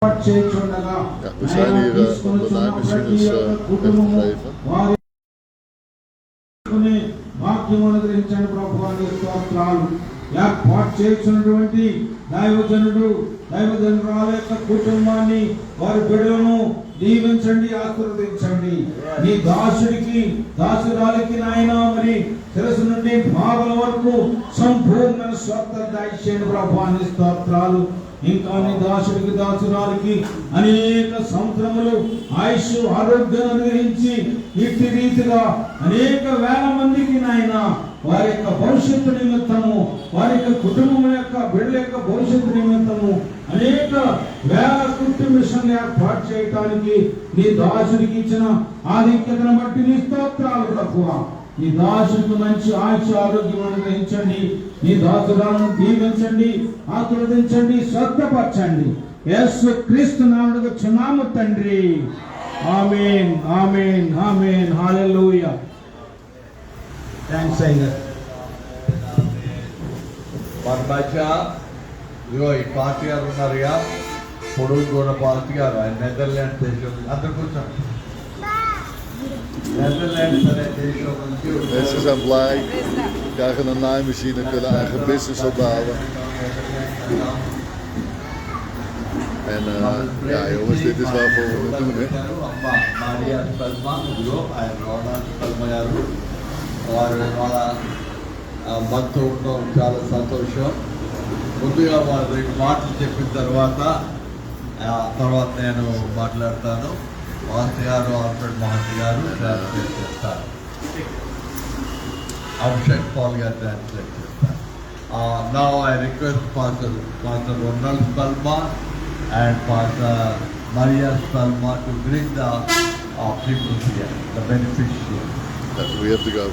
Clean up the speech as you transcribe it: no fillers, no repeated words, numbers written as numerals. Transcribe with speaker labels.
Speaker 1: Ja, we zijn hier op de naaimachines weggegeven.
Speaker 2: వాక్యమును గ్రహించండి ప్రభువాని స్తోత్రాలు. ఏర్పాటు చేస్తున్నటువంటి దైవజనురాల యొక్క కుటుంబాన్ని వారి బిడ్డలను దీవించండి, ఆశీర్వదించండి. నీ దాసురాలికి నాయన మరి శిరస్సు నుండి భాగల వరకు సంపూర్ణ స్వస్థ దయచేయండి ప్రభువాని స్తోత్రాలు. ఇంకా నీ దాసురాలికి అనేక సంవత్సరములు ఆయుష్ ఆరోగ్యం అనుగ్రహించి ఇట్టి రీతిగా అనేక వేల మందికి నాయన వారి యొక్క భవిష్యత్తు నిమిత్తము, వారి యొక్క కుటుంబం యొక్క బిడ్డల యొక్క భవిష్యత్తు నిమిత్తము అనేక వేల కుటుంబం ఏర్పాటు చేయటానికి నీ దాసుడికి ఇచ్చిన ఆధిక్యతను బట్టి నీ స్తోత్రాలు ప్రభువా. నీ దాసుడికి మంచి ఆయుష ఆరోగ్యం అనుగ్రహించండి. నీ దాసురాలను దీవించండి, ఆశీర్వదించండి, స్వస్థపరచండి. యేసు క్రీస్తు నామమున చున్నాము తండ్రి. ఆమేన్, ఆమేన్, ఆమేన్. హల్లెలూయా. థాంక్స్ అయ్యా.
Speaker 3: మన మధ్య ఇగో ఈ పార్టీ గారు ఉన్నారుగా, పొడుగు గోడ పార్టీ గారు, ఆయన నెదర్లాండ్ దేశం. అందరు కూర్చోండి. నెదర్లాండ్స్ అనే దేశం నుంచి
Speaker 1: Mensen zijn blij, krijgen een naaimachine, kunnen eigen business opbouwen. En ja jongens, dit is waarvoor we het doen, hè.
Speaker 3: అమ్మ మారియా స్పల్మా, ఇదిగో ఆయన రోనాల్డ్ స్పల్మా గారు, వారు వాళ్ళ మనతో ఉండడం చాలా సంతోషం. ముందుగా వారు రెండు మాటలు చెప్పిన తర్వాత నేను మాట్లాడతాను. మహంతి గారు, ఆల్ఫ్రెడ్ మహంతి గారు ట్రాన్స్లేట్ చేస్తారు. అభిషేక్ పాల్ గారు ట్రాన్స్లేట్ చేస్తారు. Now I request Pastor Ronald Spalma and Pastor Maria Spalma to bring the people here, the beneficiaries.
Speaker 1: Yes, we have to go.